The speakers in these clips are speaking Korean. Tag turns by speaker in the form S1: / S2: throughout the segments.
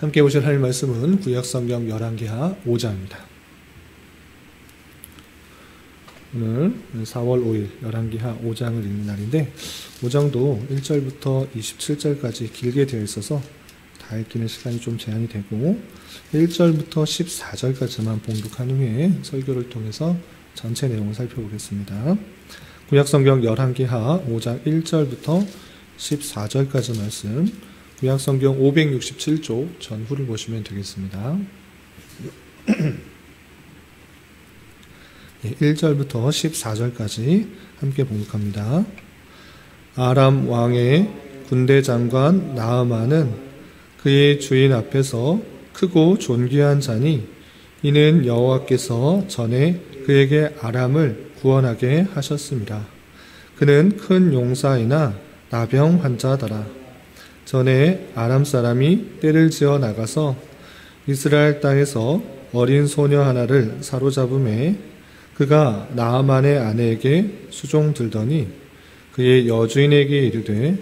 S1: 함께 보실 하나님 말씀은 구약성경 열왕기하 5장입니다. 오늘 4월 5일 열왕기하 5장을 읽는 날인데 5장도 1절부터 27절까지 길게 되어 있어서 다 읽기는 시간이 좀 제한이 되고 1절부터 14절까지만 봉독한 후에 설교를 통해서 전체 내용을 살펴보겠습니다. 구약성경 열왕기하 5장 1절부터 14절까지 말씀, 구약성경 567쪽 전후를 보시면 되겠습니다. 1절부터 14절까지 함께 봉독합니다. 아람 왕의 군대 장관 나아만은 그의 주인 앞에서 크고 존귀한 자니 이는 여호와께서 전에 그에게 아람을 구원하게 하셨습니다. 그는 큰 용사이나 나병 환자더라. 전에 아람 사람이 떼를 지어 나가서 이스라엘 땅에서 어린 소녀 하나를 사로잡음에 그가 나아만의 아내에게 수종 들더니 그의 여주인에게 이르되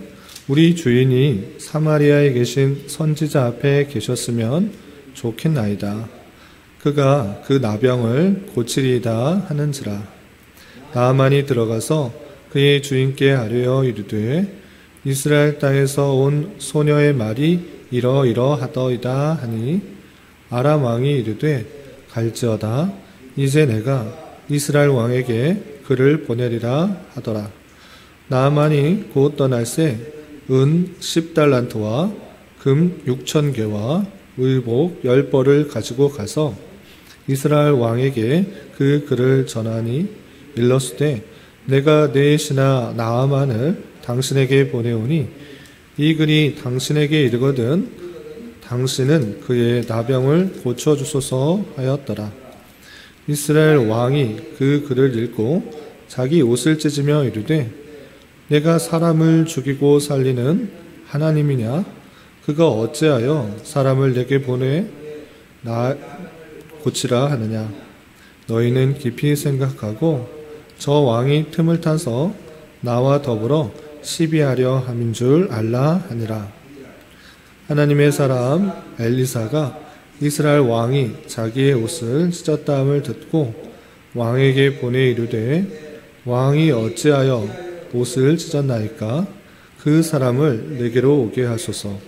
S1: 우리 주인이 사마리아에 계신 선지자 앞에 계셨으면 좋겠나이다. 그가 그 나병을 고치리이다 하는지라. 나아만이 들어가서 그의 주인께 아뢰어 이르되 이스라엘 땅에서 온 소녀의 말이 이러이러하더이다 하니 아람 왕이 이르되 갈지어다. 이제 내가 이스라엘 왕에게 그를 보내리라 하더라. 나아만이 곧 떠날새 은 10달란트와 금 6,000개와 의복 10벌을 가지고 가서 이스라엘 왕에게 그 글을 전하니 일러스되 내가 내 신하 나아만을 당신에게 보내오니 이 글이 당신에게 이르거든 당신은 그의 나병을 고쳐주소서 하였더라. 이스라엘 왕이 그 글을 읽고 자기 옷을 찢으며 이르되 내가 사람을 죽이고 살리는 하나님이냐? 그가 어찌하여 사람을 내게 보내 나 고치라 하느냐? 너희는 깊이 생각하고 저 왕이 틈을 타서 나와 더불어 시비하려 함인 줄 알라 하니라. 하나님의 사람 엘리사가 이스라엘 왕이 자기의 옷을 찢었다함을 듣고 왕에게 보내 이르되 왕이 어찌하여 옷을 찢었나이까? 그 사람을 내게로 오게 하소서.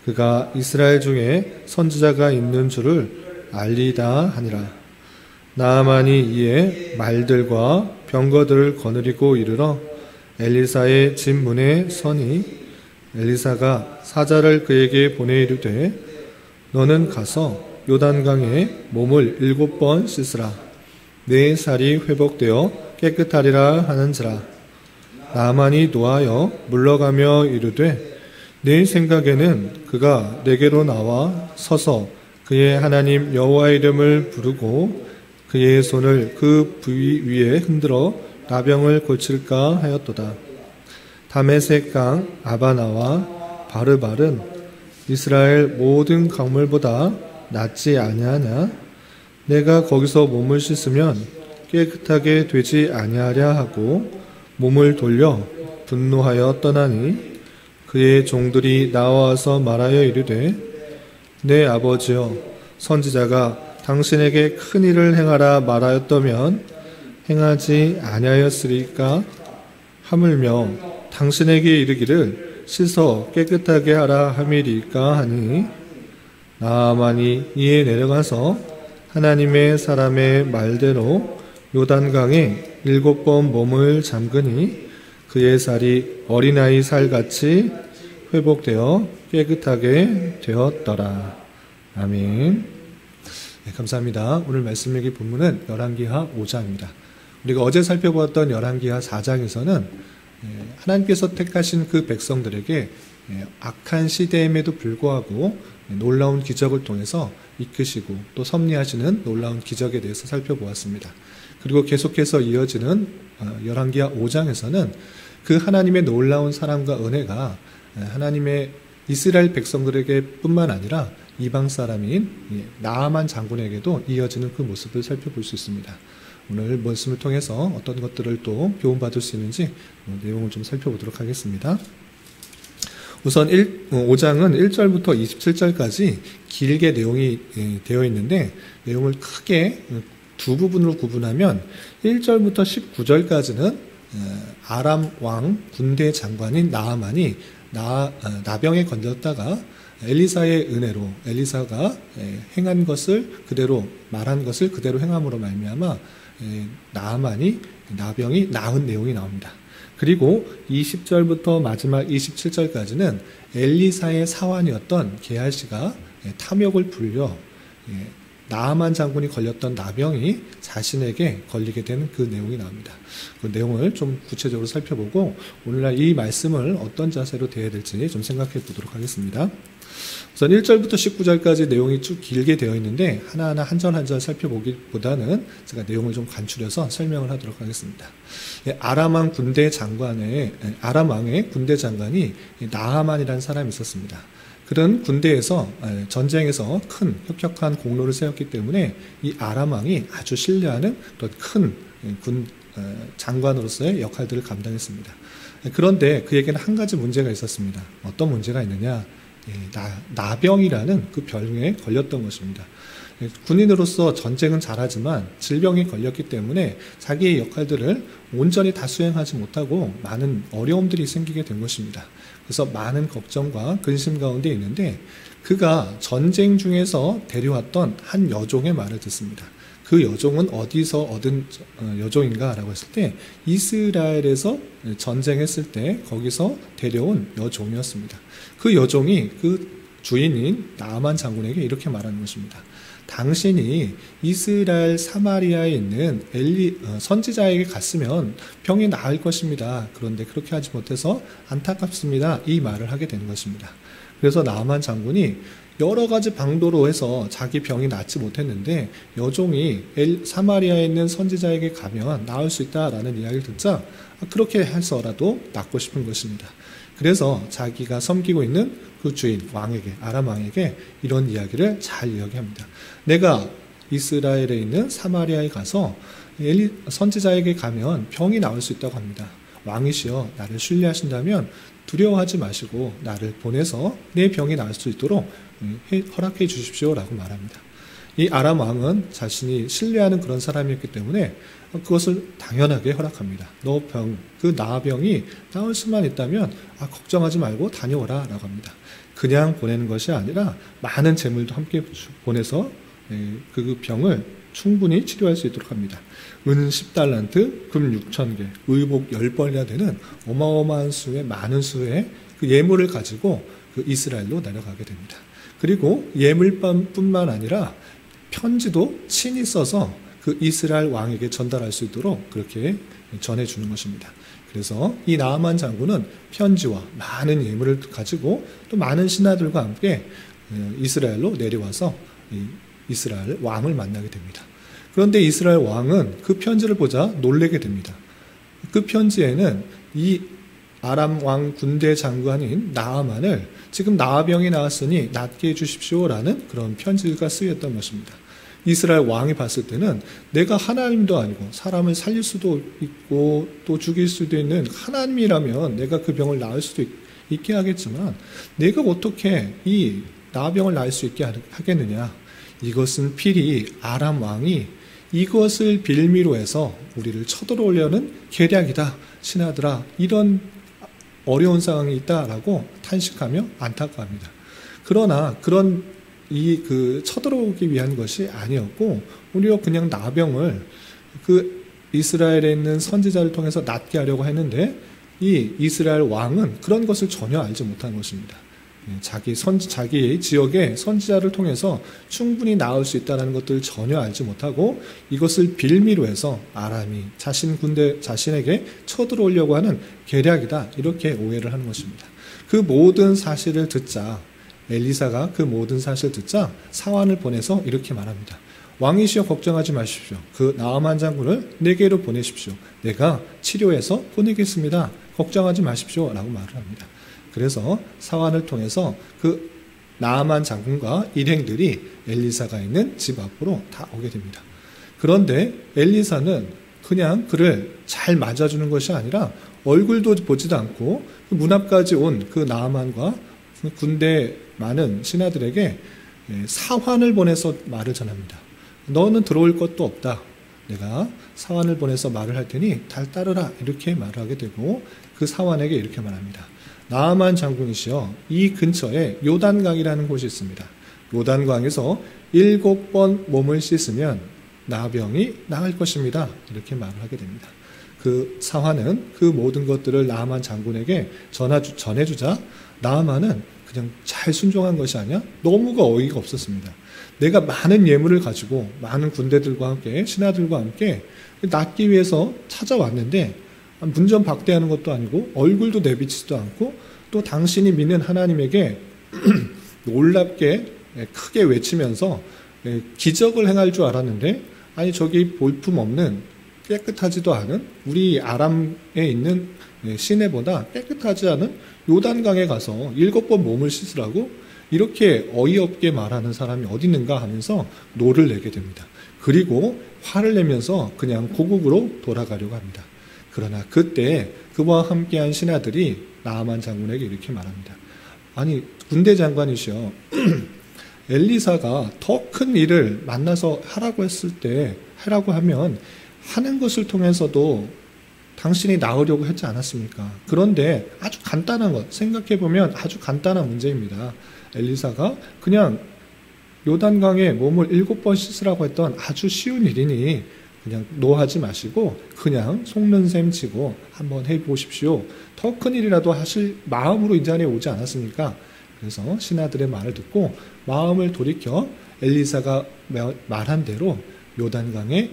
S1: 그가 이스라엘 중에 선지자가 있는 줄을 알리다 하니라. 나아만이 이에 말들과 병거들을 거느리고 이르러 엘리사의 집 문에 서니 엘리사가 사자를 그에게 보내 이르되 너는 가서 요단강에 몸을 7번 씻으라. 내 살이 회복되어 깨끗하리라 하는지라. 나아만이 노하여 물러가며 이르되 내 생각에는 그가 내게로 나와 서서 그의 하나님 여호와의 이름을 부르고 그의 손을 그 부위 위에 흔들어 나병을 고칠까 하였도다. 다메섹 강 아바나와 바르발은 이스라엘 모든 강물보다 낫지 아니하냐? 내가 거기서 몸을 씻으면 깨끗하게 되지 아니하랴 하고 몸을 돌려 분노하여 떠나니 그의 종들이 나와서 말하여 이르되 내 아버지여 선지자가 당신에게 큰 일을 행하라 말하였다면 행하지 아니하였으리까? 하물며 당신에게 이르기를 씻어 깨끗하게 하라 함이리까 하니 나아만이 이에 내려가서 하나님의 사람의 말대로 요단강에 7번 몸을 잠그니 그의 살이 어린아이 살같이 회복되어 깨끗하게 되었더라. 아멘. 네, 감사합니다. 오늘 말씀 읽기 본문은 열왕기하 5장입니다. 우리가 어제 살펴보았던 열왕기하 4장에서는 하나님께서 택하신 그 백성들에게 악한 시대임에도 불구하고 놀라운 기적을 통해서 이끄시고 또 섭리하시는 놀라운 기적에 대해서 살펴보았습니다. 그리고 계속해서 이어지는 열왕기하 5장에서는 그 하나님의 놀라운 사랑과 은혜가 하나님의 이스라엘 백성들에게 뿐만 아니라 이방 사람인 나아만 장군에게도 이어지는 그 모습을 살펴볼 수 있습니다. 오늘 말씀을 통해서 어떤 것들을 또 교훈받을 수 있는지 내용을 좀 살펴보도록 하겠습니다. 우선 5장은 1절부터 27절까지 길게 내용이 되어 있는데 내용을 크게 두 부분으로 구분하면 1절부터 19절까지는 아람 왕 군대 장관인 나아만이 나병에 걸렸다가 엘리사의 은혜로 엘리사가 행한 것을 그대로 말한 것을 그대로 행함으로 말미암아 나아만이 나병이 나은 내용이 나옵니다. 그리고 20절부터 마지막 27절까지는 엘리사의 사환이었던 게하시가 탐욕을 불려 나아만 장군이 걸렸던 나병이 자신에게 걸리게 된 그 내용이 나옵니다. 그 내용을 좀 구체적으로 살펴보고 오늘날 이 말씀을 어떤 자세로 대해야 될지 좀 생각해 보도록 하겠습니다. 우선 1절부터 19절까지 내용이 쭉 길게 되어 있는데 하나하나 한 절 한 절 살펴보기보다는 제가 내용을 좀 간추려서 설명을 하도록 하겠습니다. 아람 왕의 군대 장관이 나아만이라는 사람이 있었습니다. 그런 군대에서 전쟁에서 큰 혁혁한 공로를 세웠기 때문에 이 아람 왕이 아주 신뢰하는 그런 큰 장관으로서의 역할들을 감당했습니다. 그런데 그에게는 한 가지 문제가 있었습니다. 어떤 문제가 있느냐? 나병이라는 그 병에 걸렸던 것입니다. 군인으로서 전쟁은 잘하지만 질병에 걸렸기 때문에 자기의 역할들을 온전히 다 수행하지 못하고 많은 어려움들이 생기게 된 것입니다. 그래서 많은 걱정과 근심 가운데 있는데 그가 전쟁 중에서 데려왔던 한 여종의 말을 듣습니다. 그 여종은 어디서 얻은 여종인가 라고 했을 때 이스라엘에서 전쟁했을 때 거기서 데려온 여종이었습니다. 그 여종이 그 주인인 나아만 장군에게 이렇게 말하는 것입니다. 당신이 이스라엘 사마리아에 있는 선지자에게 갔으면 병이 나을 것입니다. 그런데 그렇게 하지 못해서 안타깝습니다. 이 말을 하게 되는 것입니다. 그래서 나아만 장군이 여러 가지 방도로 해서 자기 병이 낫지 못했는데 여종이 사마리아에 있는 선지자에게 가면 나을 수 있다라는 이야기를 듣자 그렇게 해서라도 낫고 싶은 것입니다. 그래서 자기가 섬기고 있는 그 주인 왕에게 아람 왕에게 이런 이야기를 잘 이야기합니다. 내가 이스라엘에 있는 사마리아에 가서 선지자에게 가면 병이 나을 수 있다고 합니다. 왕이시여 나를 신뢰하신다면 두려워하지 마시고 나를 보내서 내 병이 나을 수 있도록 허락해 주십시오 라고 말합니다. 이 아람 왕은 자신이 신뢰하는 그런 사람이었기 때문에 그것을 당연하게 허락합니다. 너 그 나병이 나을 수만 있다면 걱정하지 말고 다녀오라 라고 합니다. 그냥 보내는 것이 아니라 많은 재물도 함께 보내서 그 병을 충분히 치료할 수 있도록 합니다. 은 10달란트, 금 6,000개, 의복 10벌이나 되는 어마어마한 수의 많은 수의 그 예물을 가지고 그 이스라엘로 내려가게 됩니다. 그리고 예물뿐만 아니라 편지도 친히 써서 그 이스라엘 왕에게 전달할 수 있도록 그렇게 전해주는 것입니다. 그래서 이 나아만 장군은 편지와 많은 예물을 가지고 또 많은 신하들과 함께 이스라엘로 내려와서 이스라엘 왕을 만나게 됩니다. 그런데 이스라엘 왕은 그 편지를 보자 놀라게 됩니다. 그 편지에는 이 아람 왕 군대 장관인 나아만을 지금 나병이 나왔으니 낫게 해주십시오라는 그런 편지가 쓰였던 것입니다. 이스라엘 왕이 봤을 때는 내가 하나님도 아니고 사람을 살릴 수도 있고 또 죽일 수도 있는 하나님이라면 내가 그 병을 나을 수도 있게 하겠지만 내가 어떻게 이 나병을 나을 수 있게 하겠느냐. 이것은 필히 아람 왕이 이것을 빌미로 해서 우리를 쳐들어오려는 계략이다. 신하들아 이런 어려운 상황이 있다라고 탄식하며 안타까워합니다. 그러나 그런 쳐들어오기 위한 것이 아니었고 오히려 그냥 나병을 그 이스라엘에 있는 선지자를 통해서 낫게 하려고 했는데 이 이스라엘 왕은 그런 것을 전혀 알지 못한 것입니다. 자기 지역의 선지자를 통해서 충분히 나을 수 있다는 것들을 전혀 알지 못하고 이것을 빌미로 해서 아람이 자신에게 쳐들어오려고 하는 계략이다 이렇게 오해를 하는 것입니다. 그 모든 사실을 듣자 엘리사가 그 모든 사실을 듣자 사환을 보내서 이렇게 말합니다. 왕이시여 걱정하지 마십시오. 그 나아만 장군을 내게로 보내십시오. 내가 치료해서 보내겠습니다. 걱정하지 마십시오 라고 말을 합니다. 그래서 사환을 통해서 그 나아만 장군과 일행들이 엘리사가 있는 집 앞으로 다 오게 됩니다. 그런데 엘리사는 그냥 그를 잘 맞아주는 것이 아니라 얼굴도 보지도 않고 그 문 앞까지 온 그 나아만과 군대 많은 신하들에게 사환을 보내서 말을 전합니다. 너는 들어올 것도 없다. 내가 사환을 보내서 말을 할 테니 달 따르라. 이렇게 말을 하게 되고 그 사환에게 이렇게 말합니다. 나아만 장군이시여, 이 근처에 요단강이라는 곳이 있습니다. 요단강에서 7번 몸을 씻으면 나병이 나을 것입니다. 이렇게 말을 하게 됩니다. 그 사환은 그 모든 것들을 나아만 장군에게 전해주자 나아만은 그냥 잘 순종한 것이 아니야 너무가 어이가 없었습니다. 내가 많은 예물을 가지고 많은 군대들과 함께 신하들과 함께 낫기 위해서 찾아왔는데 문전박대하는 것도 아니고 얼굴도 내비치지도 않고 또 당신이 믿는 하나님에게 놀랍게 크게 외치면서 기적을 행할 줄 알았는데 아니 저기 볼품없는 깨끗하지도 않은 우리 아람에 있는 시내보다 깨끗하지 않은 요단강에 가서 7번 몸을 씻으라고 이렇게 어이없게 말하는 사람이 어디 있는가 하면서 노를 내게 됩니다. 그리고 화를 내면서 그냥 고국으로 돌아가려고 합니다. 그러나 그때 그와 함께한 신하들이 나아만 장군에게 이렇게 말합니다. 아니 군대 장관이시여 엘리사가 더 큰 일을 만나서 하라고 했을 때 하라고 하면 하는 것을 통해서도 당신이 나으려고 했지 않았습니까? 그런데 아주 간단한 것, 생각해보면 아주 간단한 문제입니다. 엘리사가 그냥 요단강에 몸을 7번 씻으라고 했던 아주 쉬운 일이니 그냥 노하지 마시고 그냥 속는 셈 치고 한번 해보십시오. 더 큰 일이라도 하실 마음으로 이 자리에 오지 않았습니까? 그래서 신하들의 말을 듣고 마음을 돌이켜 엘리사가 말한 대로 요단강에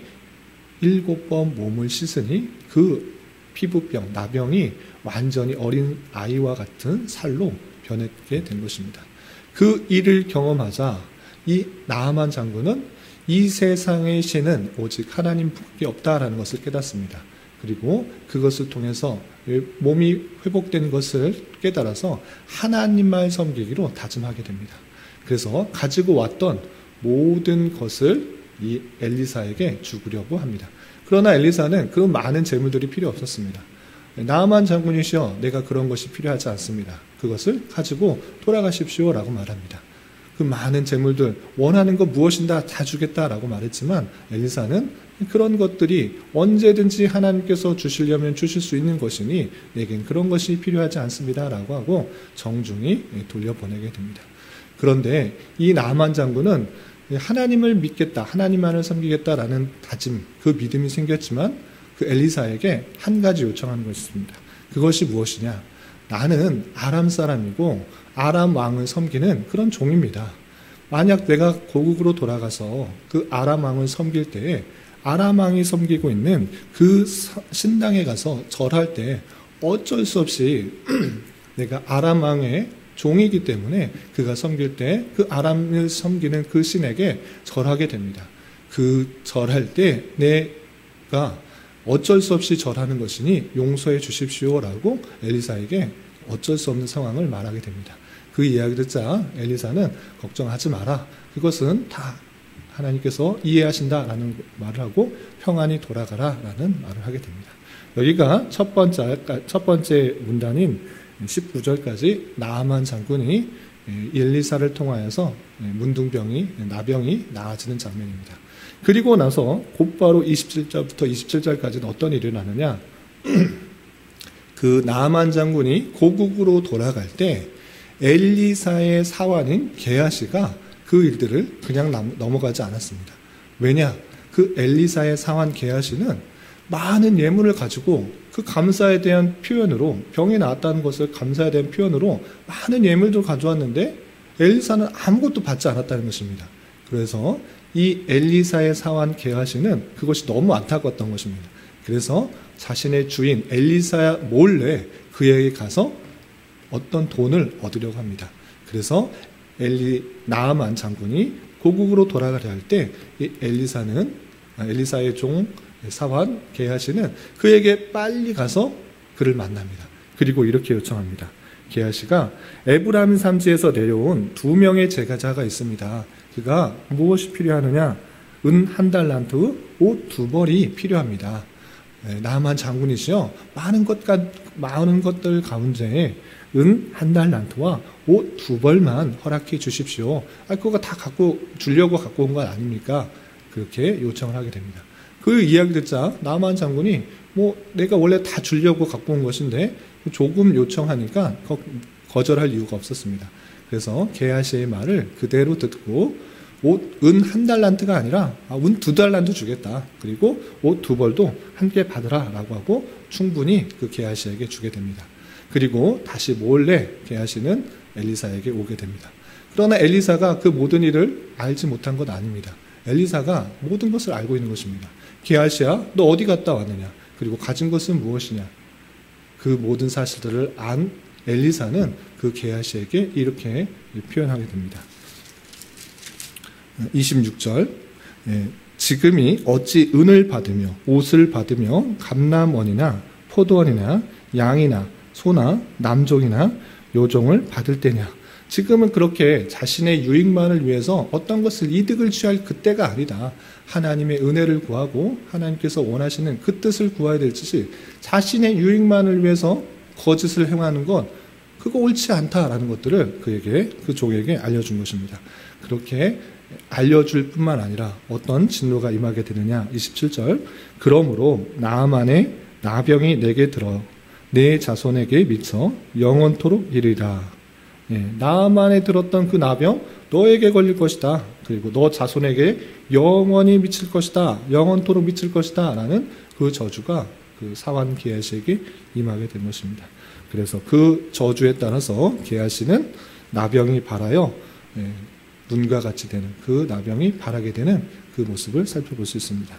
S1: 7번 몸을 씻으니 그 피부병, 나병이 완전히 어린 아이와 같은 살로 변했게 된 것입니다. 그 일을 경험하자 이 나아만 장군은 이 세상의 신은 오직 하나님밖에 없다라는 것을 깨닫습니다. 그리고 그것을 통해서 몸이 회복된 것을 깨달아서 하나님만 섬기기로 다짐하게 됩니다. 그래서 가지고 왔던 모든 것을 이 엘리사에게 주려고 합니다. 그러나 엘리사는 그 많은 재물들이 필요 없었습니다. 나아만 장군이시여 내가 그런 것이 필요하지 않습니다. 그것을 가지고 돌아가십시오라고 말합니다. 그 많은 재물들 원하는 것 무엇인가 다 주겠다라고 말했지만 엘리사는 그런 것들이 언제든지 하나님께서 주시려면 주실 수 있는 것이니 내겐 그런 것이 필요하지 않습니다라고 하고 정중히 돌려보내게 됩니다. 그런데 이 나아만 장군은 하나님을 믿겠다, 하나님만을 섬기겠다라는 다짐, 그 믿음이 생겼지만 그 엘리사에게 한 가지 요청하는 것이 있습니다. 그것이 무엇이냐? 나는 아람 사람이고 아람 왕을 섬기는 그런 종입니다. 만약 내가 고국으로 돌아가서 그 아람 왕을 섬길 때에 아람 왕이 섬기고 있는 그 신당에 가서 절할 때 어쩔 수 없이 내가 아람 왕의 종이기 때문에 그가 섬길 때 그 아람을 섬기는 그 신에게 절하게 됩니다. 그 절할 때 내가 어쩔 수 없이 절하는 것이니 용서해 주십시오라고 엘리사에게 어쩔 수 없는 상황을 말하게 됩니다. 그 이야기를 듣자 엘리사는 걱정하지 마라. 그것은 다 하나님께서 이해하신다라는 말을 하고 평안히 돌아가라라는 말을 하게 됩니다. 여기가 첫 번째 문단인 19절까지 나아만 장군이 엘리사를 통하여서 나병이 나아지는 장면입니다. 그리고 나서 곧바로 27절부터 27절까지는 어떤 일이 일어나느냐? 그 나아만 장군이 고국으로 돌아갈 때 엘리사의 사환인 게하시가 그 일들을 그냥 넘어가지 않았습니다. 왜냐? 그 엘리사의 사환 게하시는 많은 예물을 가지고 그 감사에 대한 표현으로 병이 나았다는 것을 감사에 대한 표현으로 많은 예물도 가져왔는데 엘리사는 아무것도 받지 않았다는 것입니다. 그래서 이 엘리사의 사환 게하시는 그것이 너무 안타까웠던 것입니다. 그래서 자신의 주인 엘리사 몰래 그에게 가서 어떤 돈을 얻으려고 합니다. 그래서 나아만 장군이 고국으로 돌아가려 할 때 이 엘리사의 종 사환 게하시는 그에게 빨리 가서 그를 만납니다. 그리고 이렇게 요청합니다. 게하시가 에브라임 산지에서 내려온 2명의 제자가 있습니다. 그가 무엇이 필요하느냐? 은 1달란트, 옷 2벌이 필요합니다. 나만 장군이시여 많은 것들 가운데 은 1달란트와 옷 2벌만 허락해 주십시오. 그거 다 주려고 갖고 온 건 아닙니까? 그렇게 요청을 하게 됩니다. 그 이야기 듣자 나만 장군이 내가 원래 다 주려고 갖고 온 것인데 조금 요청하니까 거절할 이유가 없었습니다. 그래서 게하시의 말을 그대로 듣고 은 1달란트가 아니라 은 2달란트 주겠다. 그리고 옷 2벌도 함께 받으라 라고 하고 충분히 그 게하시에게 주게 됩니다. 그리고 다시 몰래 게하시는 엘리사에게 오게 됩니다. 그러나 엘리사가 그 모든 일을 알지 못한 것 아닙니다. 엘리사가 모든 것을 알고 있는 것입니다. 게하시야, 너 어디 갔다 왔느냐? 그리고 가진 것은 무엇이냐? 그 모든 사실들을 안 엘리사는 그 게하시에게 이렇게 표현하게 됩니다. 26절 지금이 어찌 은을 받으며 옷을 받으며 감람원이나 포도원이나 양이나 소나 남종이나 요종을 받을 때냐. 지금은 그렇게 자신의 유익만을 위해서 어떤 것을 이득을 취할 그때가 아니다. 하나님의 은혜를 구하고 하나님께서 원하시는 그 뜻을 구해야 될 짓이 자신의 유익만을 위해서 거짓을 행하는 것, 그거 옳지 않다라는 것들을 그 종에게 알려준 것입니다. 그렇게 알려줄 뿐만 아니라 어떤 진노가 임하게 되느냐. 27절 그러므로 나아만의 나병이 내게 들어 내 자손에게 미쳐 영원토록 이르리라. 나아만에 들었던 그 나병 너에게 걸릴 것이다. 그리고 너 자손에게 영원히 미칠 것이다. 영원토록 미칠 것이다. 라는 그 저주가 그 사환 게하시에게 임하게 된 것입니다. 그래서 그 저주에 따라서 게하시는 나병이 발하여 눈과 같이 되는 그 나병이 발하게 되는 그 모습을 살펴볼 수 있습니다.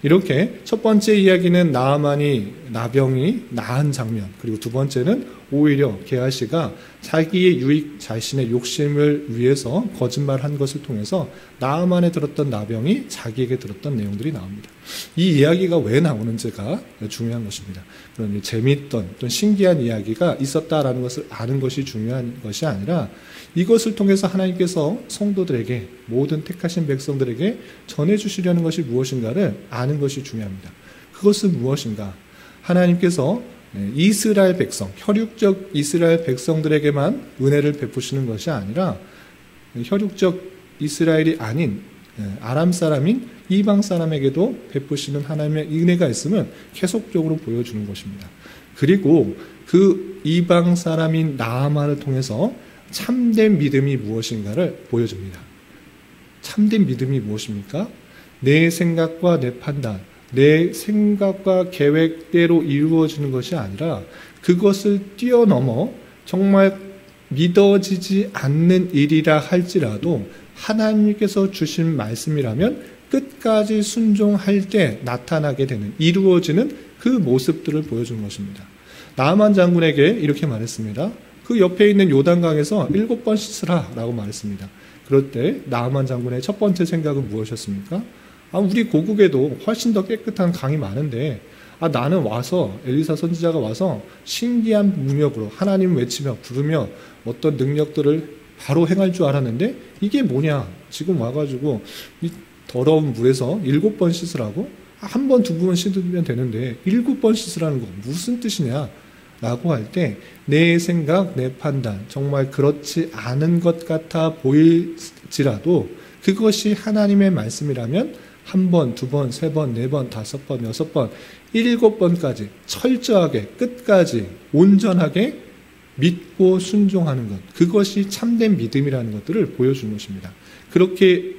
S1: 이렇게 첫 번째 이야기는 나병이 나은 장면, 그리고 두 번째는 오히려 게하시가 자기의 유익, 자신의 욕심을 위해서 거짓말한 것을 통해서 나아만에 들었던 나병이 자기에게 들었던 내용들이 나옵니다. 이 이야기가 왜 나오는지가 중요한 것입니다. 그런 재미있던 또 신기한 이야기가 있었다라는 것을 아는 것이 중요한 것이 아니라 이것을 통해서 하나님께서 성도들에게, 모든 택하신 백성들에게 전해주시려는 것이 무엇인가를 아는 것이 중요합니다. 그것은 무엇인가? 하나님께서 이스라엘 백성, 혈육적 이스라엘 백성들에게만 은혜를 베푸시는 것이 아니라 혈육적 이스라엘이 아닌 아람 사람인 이방 사람에게도 베푸시는 하나님의 은혜가 있음을 계속적으로 보여주는 것입니다. 그리고 그 이방 사람인 나아만을 통해서 참된 믿음이 무엇인가를 보여줍니다. 참된 믿음이 무엇입니까? 내 생각과 내 판단, 내 생각과 계획대로 이루어지는 것이 아니라 그것을 뛰어넘어 정말 믿어지지 않는 일이라 할지라도 하나님께서 주신 말씀이라면 끝까지 순종할 때 나타나게 되는, 이루어지는 그 모습들을 보여주는 것입니다. 나아만 장군에게 이렇게 말했습니다. 그 옆에 있는 요단강에서 7번 씻으라 라고 말했습니다. 그럴 때 나아만 장군의 첫 번째 생각은 무엇이었습니까? 우리 고국에도 훨씬 더 깨끗한 강이 많은데 나는 와서, 엘리사 선지자가 와서 신기한 능력으로 하나님 외치며 부르며 어떤 능력들을 바로 행할 줄 알았는데 이게 뭐냐? 지금 와가지고 이 더러운 물에서 7번 씻으라고? 한 번, 2번 씻으면 되는데 7번 씻으라는 거 무슨 뜻이냐? 라고 할 때 내 생각, 내 판단, 정말 그렇지 않은 것 같아 보일지라도 그것이 하나님의 말씀이라면 1번, 2번, 3번, 4번, 5번, 6번, 7번까지 철저하게 끝까지 온전하게 믿고 순종하는 것, 그것이 참된 믿음이라는 것들을 보여주는 것입니다. 그렇게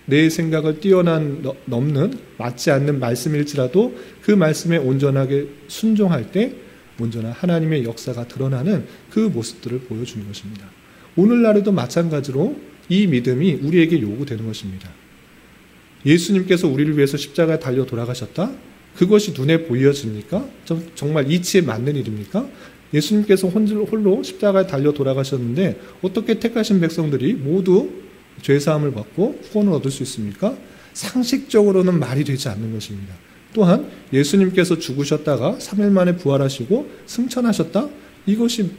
S1: 내 생각을 뛰어넘는 맞지 않는 말씀일지라도 그 말씀에 온전하게 순종할 때 온전한 하나님의 역사가 드러나는 그 모습들을 보여주는 것입니다. 오늘날에도 마찬가지로 이 믿음이 우리에게 요구되는 것입니다. 예수님께서 우리를 위해서 십자가에 달려 돌아가셨다? 그것이 눈에 보여집니까? 정말 이치에 맞는 일입니까? 예수님께서 홀로 십자가에 달려 돌아가셨는데 어떻게 택하신 백성들이 모두 죄사함을 받고 구원을 얻을 수 있습니까? 상식적으로는 말이 되지 않는 것입니다. 또한 예수님께서 죽으셨다가 3일 만에 부활하시고 승천하셨다? 이것이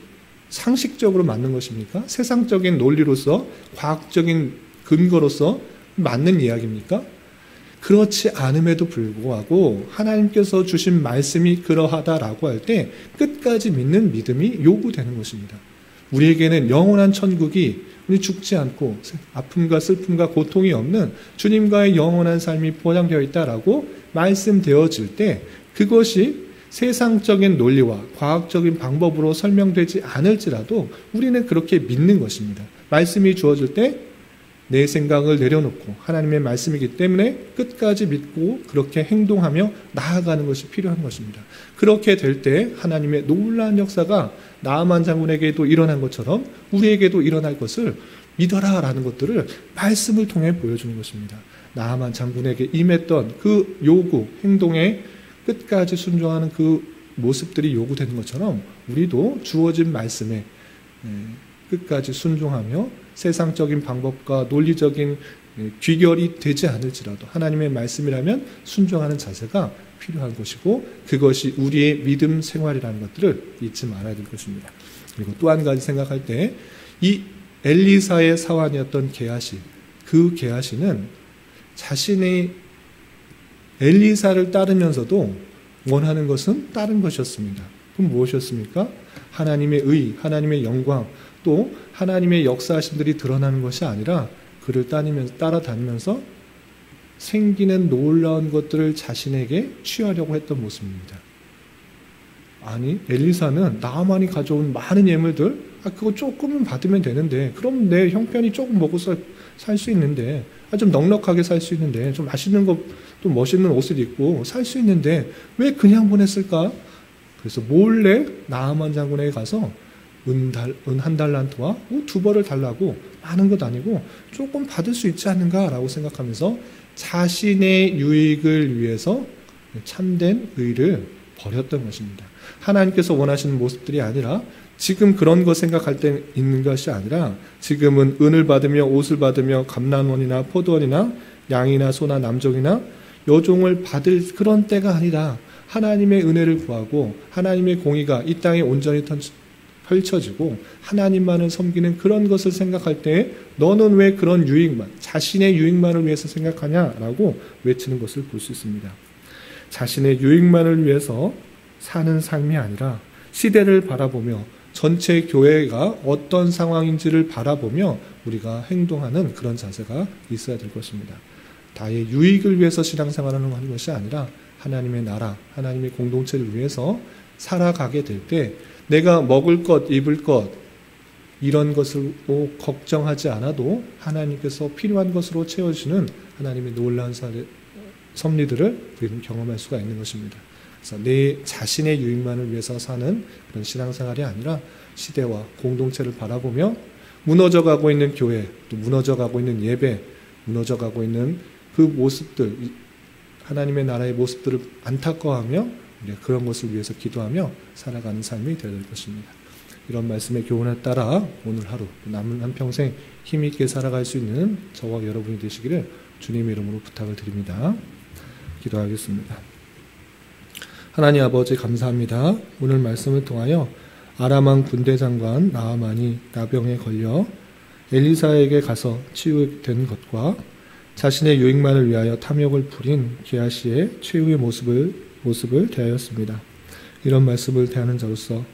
S1: 상식적으로 맞는 것입니까? 세상적인 논리로서, 과학적인 근거로서 맞는 이야기입니까? 그렇지 않음에도 불구하고 하나님께서 주신 말씀이 그러하다라고 할 때 끝까지 믿는 믿음이 요구되는 것입니다. 우리에게는 영원한 천국이 우리 죽지 않고 아픔과 슬픔과 고통이 없는 주님과의 영원한 삶이 보장되어 있다라고 말씀되어질 때 그것이 세상적인 논리와 과학적인 방법으로 설명되지 않을지라도 우리는 그렇게 믿는 것입니다. 말씀이 주어질 때 내 생각을 내려놓고 하나님의 말씀이기 때문에 끝까지 믿고 그렇게 행동하며 나아가는 것이 필요한 것입니다. 그렇게 될 때 하나님의 놀라운 역사가 나아만 장군에게도 일어난 것처럼 우리에게도 일어날 것을 믿어라라는 것들을 말씀을 통해 보여주는 것입니다. 나아만 장군에게 임했던 그 요구, 행동에 끝까지 순종하는 그 모습들이 요구되는 것처럼 우리도 주어진 말씀에 끝까지 순종하며 세상적인 방법과 논리적인 귀결이 되지 않을지라도 하나님의 말씀이라면 순종하는 자세가 필요한 것이고 그것이 우리의 믿음 생활이라는 것들을 잊지 말아야 될 것입니다. 그리고 또 한 가지 생각할 때 이 엘리사의 사환이었던 게하시, 그 게하시는 자신의 엘리사를 따르면서도 원하는 것은 다른 것이었습니다. 그럼 무엇이었습니까? 하나님의 의, 하나님의 영광, 또 하나님의 역사하심들이 드러나는 것이 아니라 그를 따라다니면서 생기는 놀라운 것들을 자신에게 취하려고 했던 모습입니다. 아니, 엘리사는 나아만이 가져온 많은 예물들, 그거 조금은 받으면 되는데, 그럼 내 형편이 조금 먹고 살 수 있는데, 좀 넉넉하게 살 수 있는데, 좀 맛있는 거, 또 멋있는 옷을 입고 살 수 있는데, 왜 그냥 보냈을까? 그래서 몰래 나아만 장군에게 가서 은 한 달란트와 2벌을 달라고 많은 것 아니고 조금 받을 수 있지 않는가라고 생각하면서 자신의 유익을 위해서 참된 의를 버렸던 것입니다. 하나님께서 원하시는 모습들이 아니라 지금 그런 거 생각할 때 있는 것이 아니라 지금은 은을 받으며 옷을 받으며 감람원이나 포도원이나 양이나 소나 남종이나 여종을 받을 그런 때가 아니라 하나님의 은혜를 구하고 하나님의 공의가 이 땅에 온전히 펼쳐지고 하나님만을 섬기는 그런 것을 생각할 때 너는 왜 그런 유익만, 자신의 유익만을 위해서 생각하냐라고 외치는 것을 볼 수 있습니다. 자신의 유익만을 위해서 사는 삶이 아니라 시대를 바라보며 전체 교회가 어떤 상황인지를 바라보며 우리가 행동하는 그런 자세가 있어야 될 것입니다. 나의 유익을 위해서 신앙생활을 하는 것이 아니라 하나님의 나라, 하나님의 공동체를 위해서 살아가게 될 때 내가 먹을 것, 입을 것 이런 것을 걱정하지 않아도 하나님께서 필요한 것으로 채워주시는 하나님의 놀라운 섭리들을 우리는 경험할 수가 있는 것입니다. 그래서 내 자신의 유익만을 위해서 사는 그런 신앙생활이 아니라 시대와 공동체를 바라보며 무너져가고 있는 교회, 또 무너져가고 있는 예배, 무너져가고 있는 그 모습들, 하나님의 나라의 모습들을 안타까워하며 그런 것을 위해서 기도하며 살아가는 삶이 되어야 될 것입니다. 이런 말씀의 교훈에 따라 오늘 하루 남은 한평생 힘있게 살아갈 수 있는 저와 여러분이 되시기를 주님의 이름으로 부탁을 드립니다. 기도하겠습니다. 하나님 아버지 감사합니다. 오늘 말씀을 통하여 아람왕 군대장관 나아만이 나병에 걸려 엘리사에게 가서 치유된 것과 자신의 유익만을 위하여 탐욕을 부린 게하시의 최후의 모습을 대하였습니다. 이런 말씀을 대하는 자로서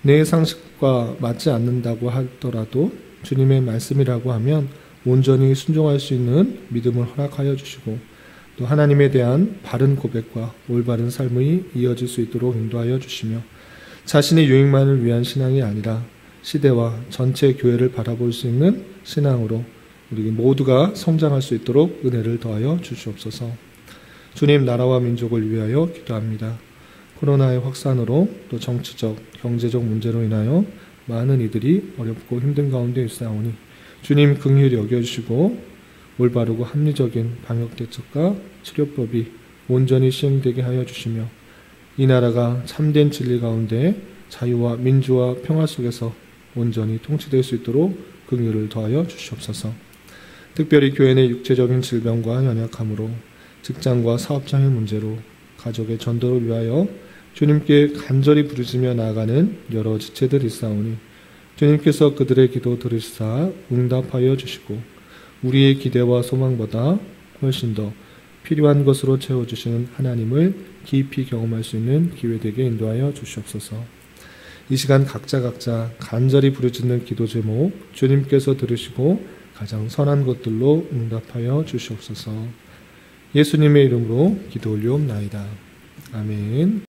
S1: 내 상식과 맞지 않는다고 하더라도 주님의 말씀이라고 하면 온전히 순종할 수 있는 믿음을 허락하여 주시고 또 하나님에 대한 바른 고백과 올바른 삶이 이어질 수 있도록 인도하여 주시며 자신의 유익만을 위한 신앙이 아니라 시대와 전체 교회를 바라볼 수 있는 신앙으로 우리 모두가 성장할 수 있도록 은혜를 더하여 주시옵소서. 주님 나라와 민족을 위하여 기도합니다. 코로나의 확산으로 또 정치적, 경제적 문제로 인하여 많은 이들이 어렵고 힘든 가운데 있사오니 주님 긍휼히 여겨주시고 올바르고 합리적인 방역 대책과 치료법이 온전히 시행되게 하여 주시며 이 나라가 참된 진리 가운데 자유와 민주와 평화 속에서 온전히 통치될 수 있도록 긍휼을 더하여 주시옵소서. 특별히 교회 내 육체적인 질병과 연약함으로 직장과 사업장의 문제로 가족의 전도를 위하여 주님께 간절히 부르짖으며 나아가는 여러 지체들이 있사오니 주님께서 그들의 기도 들으시사 응답하여 주시고 우리의 기대와 소망보다 훨씬 더 필요한 것으로 채워주시는 하나님을 깊이 경험할 수 있는 기회 되게 인도하여 주시옵소서. 이 시간 각자 간절히 부르짖는 기도 제목 주님께서 들으시고 가장 선한 것들로 응답하여 주시옵소서. 예수님의 이름으로 기도 올리옵나이다. 아멘.